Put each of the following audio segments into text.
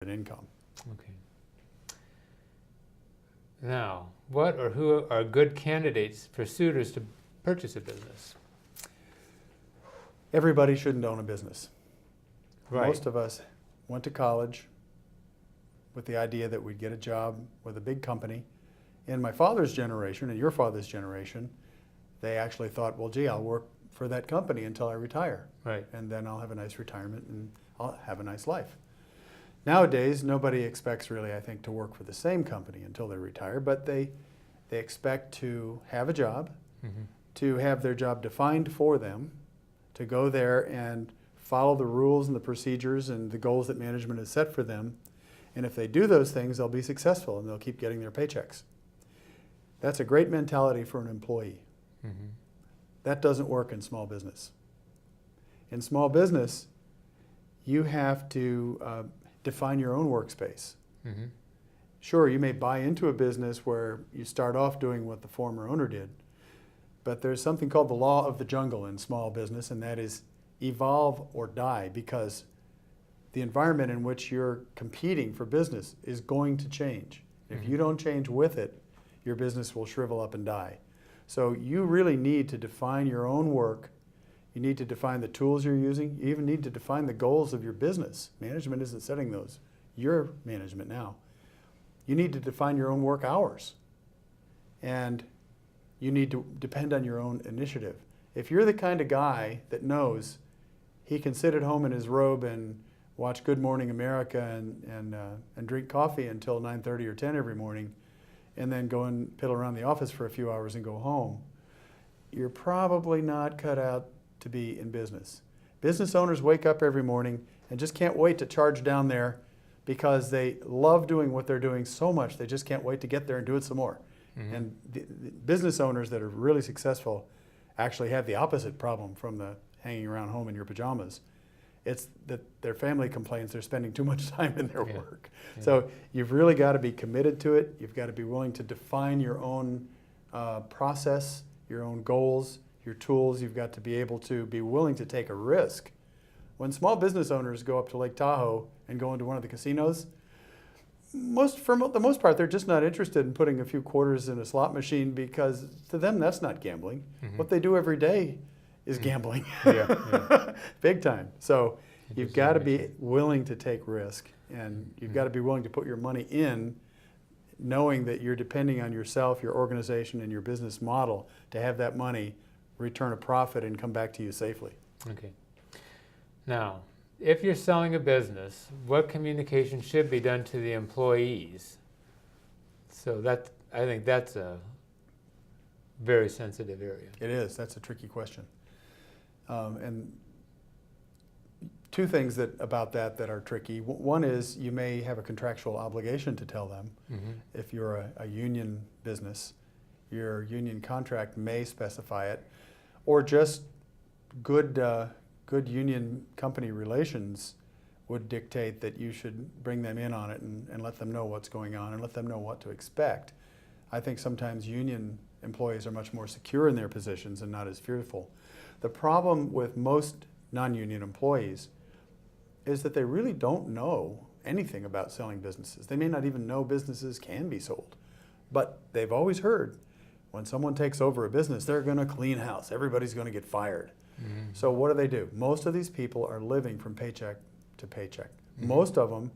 income. Okay. Now, what or who are good candidates for suitors to purchase a business? Everybody shouldn't own a business. Right. Most of us went to college with the idea that we'd get a job with a big company. In my father's generation and your father's generation, they actually thought, well, gee, I'll work for that company until I retire. Right. And then I'll have a nice retirement and I'll have a nice life. Nowadays, nobody expects really, I think, to work for the same company until they retire, but they expect to have a job, Mm-hmm. to have their job defined for them, to go there and follow the rules and the procedures and the goals that management has set for them. And if they do those things, they'll be successful and they'll keep getting their paychecks. That's a great mentality for an employee. Mm-hmm. That doesn't work in small business. In small business, you have to define your own workspace. Mm-hmm. Sure, you may buy into a business where you start off doing what the former owner did, but there's something called the law of the jungle in small business, and that is evolve or die, because the environment in which you're competing for business is going to change. If you don't change with it, your business will shrivel up and die. So you really need to define your own work. You need to define the tools you're using. You even need to define the goals of your business. Management isn't setting those. You're management now. You need to define your own work hours. And you need to depend on your own initiative. If you're the kind of guy that knows he can sit at home in his robe and watch Good Morning America and drink coffee until 9:30 or 10 every morning, and then go and piddle around the office for a few hours and go home, you're probably not cut out to be in business. Business owners wake up every morning and just can't wait to charge down there because they love doing what they're doing so much they just can't wait to get there and do it some more. Mm-hmm. And the business owners that are really successful actually have the opposite problem from the hanging around home in your pajamas. It's that their family complains they're spending too much time in their work. Yeah. So you've really got to be committed to it. You've got to be willing to define your own process, your own goals, your tools. You've got to be able to be willing to take a risk. When small business owners go up to Lake Tahoe and go into one of the casinos, for the most part, they're just not interested in putting a few quarters in a slot machine, because to them, that's not gambling. Mm-hmm. What they do every day is gambling. Yeah. Big time. So you've got to be Interesting. willing to take risk, and you've got to be willing to put your money in, knowing that you're depending on yourself, your organization, and your business model to have that money return a profit and come back to you safely. Okay. Now, if you're selling a business, what communication should be done to the employees? So I think that's a very sensitive area. It is. That's a tricky question. And two things about that are tricky. One is you may have a contractual obligation to tell them. Mm-hmm. If you're a union business, your union contract may specify it, or just good union company relations would dictate that you should bring them in on it and let them know what's going on and let them know what to expect. I think sometimes union employees are much more secure in their positions and not as fearful. The problem with most non-union employees is that they really don't know anything about selling businesses. They may not even know businesses can be sold, but they've always heard when someone takes over a business, they're going to clean house. Everybody's going to get fired. Mm-hmm. So what do? Most of these people are living from paycheck to paycheck. Mm-hmm. Most of them,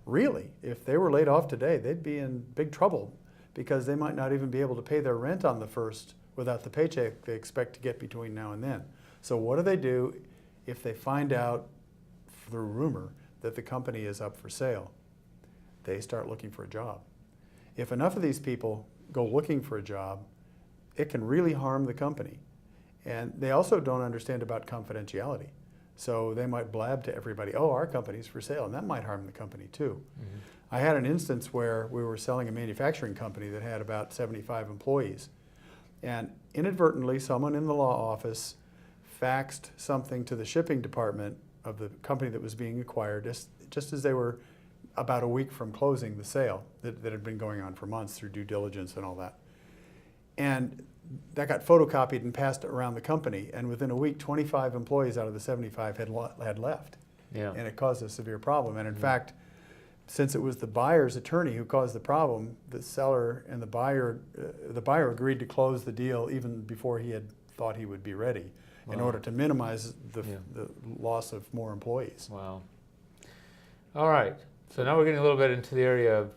really, if they were laid off today, they'd be in big trouble, because they might not even be able to pay their rent on the first without the paycheck they expect to get between now and then. So what do if they find out through rumor that the company is up for sale? They start looking for a job. If enough of these people go looking for a job, it can really harm the company. And they also don't understand about confidentiality. So they might blab to everybody, oh, our company's for sale, and that might harm the company too. Mm-hmm. I had an instance where we were selling a manufacturing company that had about 75 employees. And inadvertently, someone in the law office faxed something to the shipping department of the company that was being acquired, just as they were about a week from closing the sale that had been going on for months through due diligence and all that. And that got photocopied and passed around the company, and within a week, 25 employees out of the 75 had left. Yeah. And it caused a severe problem. And in fact, since it was the buyer's attorney who caused the problem, the seller and the buyer agreed to close the deal even before he had thought he would be ready, in Wow. order to minimize the Yeah. loss of more employees. Wow. All right. So now we're getting a little bit into the area of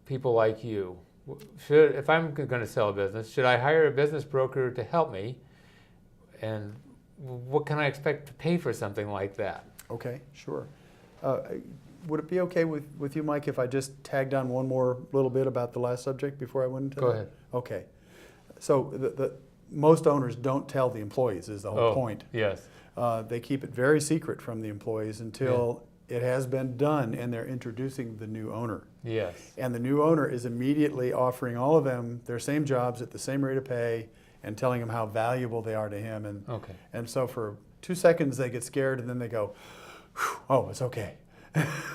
people like you. If I'm going to sell a business, should I hire a business broker to help me? And what can I expect to pay for something like that? Okay, sure. Would it be okay with you, Mike, if I just tagged on one more little bit about the last subject before I went into Go that? ahead. Okay. So most owners don't tell the employees is the whole point. Yes. They keep it very secret from the employees until it has been done and they're introducing the new owner. Yes. And the new owner is immediately offering all of them their same jobs at the same rate of pay and telling them how valuable they are to him. And, Okay. and so for 2 seconds they get scared and then they go, "Whew, oh, it's okay."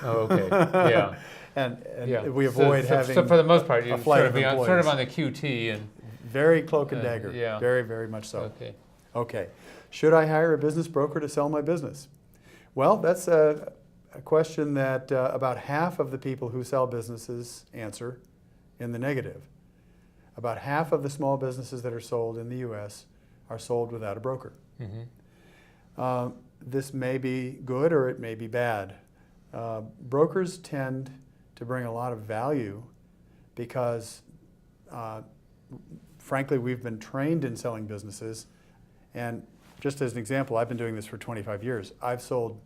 Oh, okay. Yeah. and Yeah. we avoid having So for the most part, you a flight sort of of, employees. sort of on the QT and. Very cloak and dagger. Yeah. Very, very much so. Okay. Okay. Should I hire a business broker to sell my business? Well, that's a question that about half of the people who sell businesses answer in the negative. About half of the small businesses that are sold in the U.S. are sold without a broker. Mm-hmm. This may be good or it may be bad. Brokers tend to bring a lot of value because frankly, we've been trained in selling businesses. And just as an example, I've been doing this for 25 years. I've sold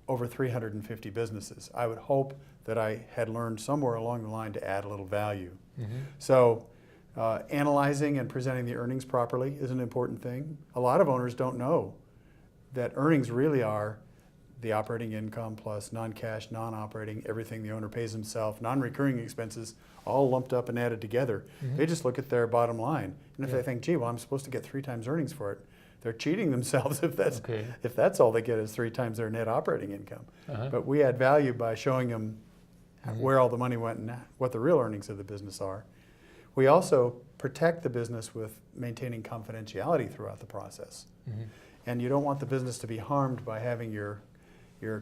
over 350 businesses. I would hope that I had learned somewhere along the line to add a little value. Mm-hmm. So analyzing and presenting the earnings properly is an important thing. A lot of owners don't know that earnings really are the operating income plus non-cash, non-operating, everything the owner pays himself, non-recurring expenses, all lumped up and added together. Mm-hmm. They just look at their bottom line. And if Yeah. they think, gee, well, I'm supposed to get 3 times earnings for it, they're cheating themselves Okay. if that's all they get is 3 times their net operating income. Uh-huh. But we add value by showing them Mhm. where all the money went and what the real earnings of the business are. We also protect the business with maintaining confidentiality throughout the process. Mm-hmm. And you don't want the business to be harmed by having your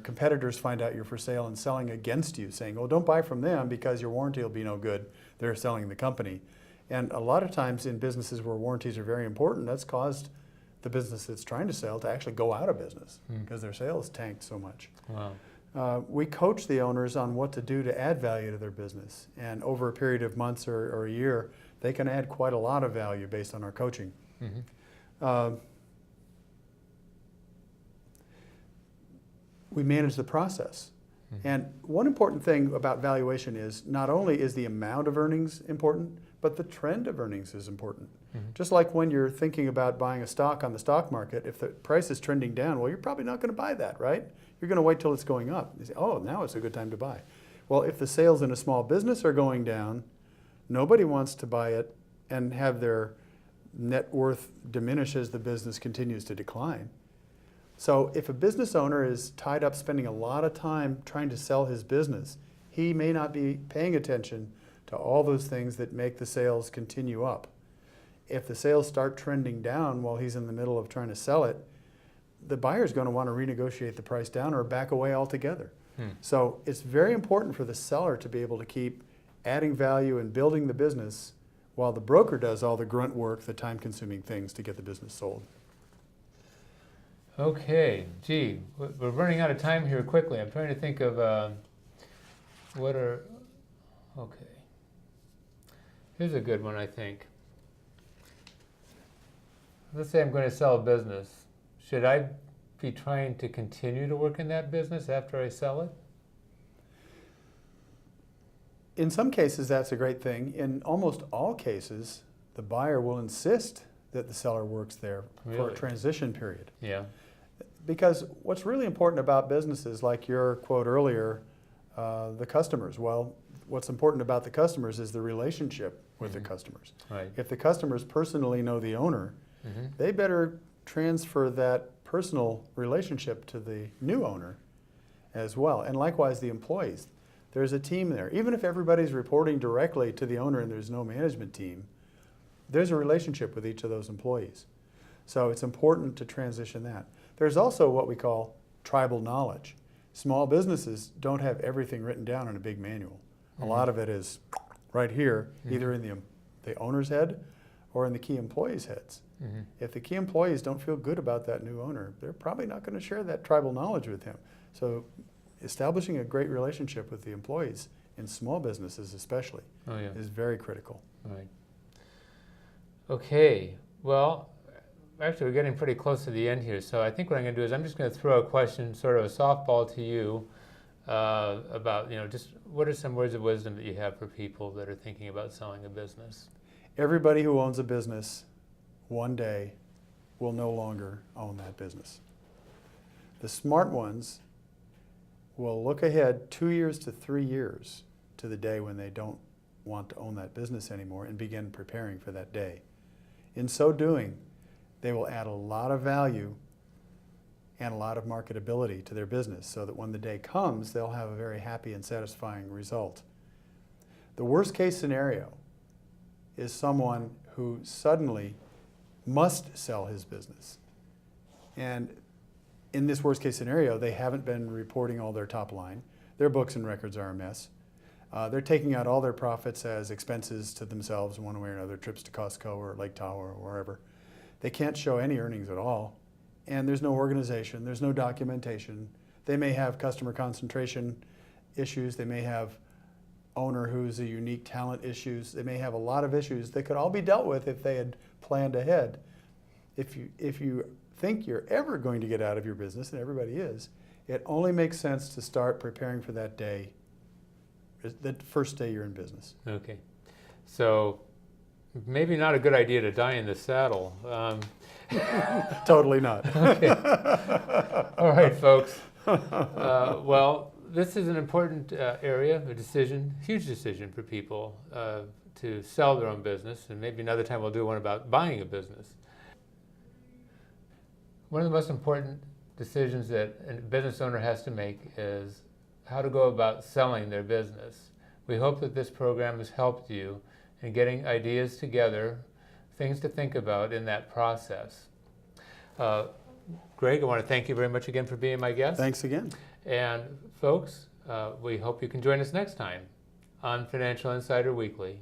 competitors find out you're for sale and selling against you, saying, well, don't buy from them because your warranty will be no good. They're selling the company. And a lot of times in businesses where warranties are very important, that's caused the business that's trying to sell to actually go out of business because their sales tanked so much. Wow. We coach the owners on what to do to add value to their business. And over a period of months or a year, they can add quite a lot of value based on our coaching. Mm-hmm. We manage the process. Mhm. And one important thing about valuation is not only is the amount of earnings important, but the trend of earnings is important. Mhm. Just like when you're thinking about buying a stock on the stock market, if the price is trending down, well, you're probably not going to buy that, right? You're going to wait till it's going up. You say, oh, now it's a good time to buy. Well, if the sales in a small business are going down, nobody wants to buy it and have their net worth diminish as the business continues to decline. So if a business owner is tied up spending a lot of time trying to sell his business, he may not be paying attention to all those things that make the sales continue up. If the sales start trending down while he's in the middle of trying to sell it, the buyer's going to want to renegotiate the price down or back away altogether. So it's very important for the seller to be able to keep adding value and building the business while the broker does all the grunt work, the time-consuming things to get the business sold. Okay, gee, we're running out of time here quickly. I'm trying to think of okay. Here's a good one, I think. Let's say I'm going to sell a business. Should I be trying to continue to work in that business after I sell it? In some cases, that's a great thing. In almost all cases, the buyer will insist that the seller works there for Really? a transition period. Yeah. Because what's really important about businesses, like your quote earlier, the customers, well, what's important about the customers is the relationship with the customers. Right. If the customers personally know the owner, Mm-hmm. they better transfer that personal relationship to the new owner as well. And likewise, the employees. There's a team there. Even if everybody's reporting directly to the owner and there's no management team, there's a relationship with each of those employees. So it's important to transition that. There's also what we call tribal knowledge. Small businesses don't have everything written down in a big manual. A lot of it is right here, either in the owner's head or in the key employees' heads. If the key employees don't feel good about that new owner, they're probably not going to share that tribal knowledge with him. So establishing a great relationship with the employees in small businesses especially is very critical. Right. Okay, well, actually we're getting pretty close to the end here, so I think what I'm going to do is I'm just going to throw a question, sort of a softball to you about, just what are some words of wisdom that you have for people that are thinking about selling a business? Everybody who owns a business one day will no longer own that business. The smart ones will look ahead 2 years to 3 years to the day when they don't want to own that business anymore and begin preparing for that day. In so doing, they will add a lot of value and a lot of marketability to their business so that when the day comes, they'll have a very happy and satisfying result. The worst case scenario is someone who suddenly must sell his business. And in this worst case scenario, they haven't been reporting all their top line. Their books and records are a mess. They're taking out all their profits as expenses to themselves in one way or another, trips to Costco or Lake Tahoe or wherever. They can't show any earnings at all. And there's no organization, there's no documentation. They may have customer concentration issues. They may have owner who's a unique talent issues. They may have a lot of issues that could all be dealt with if they had planned ahead. If you think you're ever going to get out of your business, and everybody is, it only makes sense to start preparing for that day, the first day you're in business. Okay, so maybe not a good idea to die in the saddle. Totally not. Okay. All right, folks. Well, this is an important area, a decision, huge decision for people to sell their own business, and maybe another time we'll do one about buying a business. One of the most important decisions that a business owner has to make is how to go about selling their business. We hope that this program has helped you in getting ideas together, things to think about in that process. Greg, I want to thank you very much again for being my guest. Thanks again. And folks, we hope you can join us next time on Financial Insider Weekly.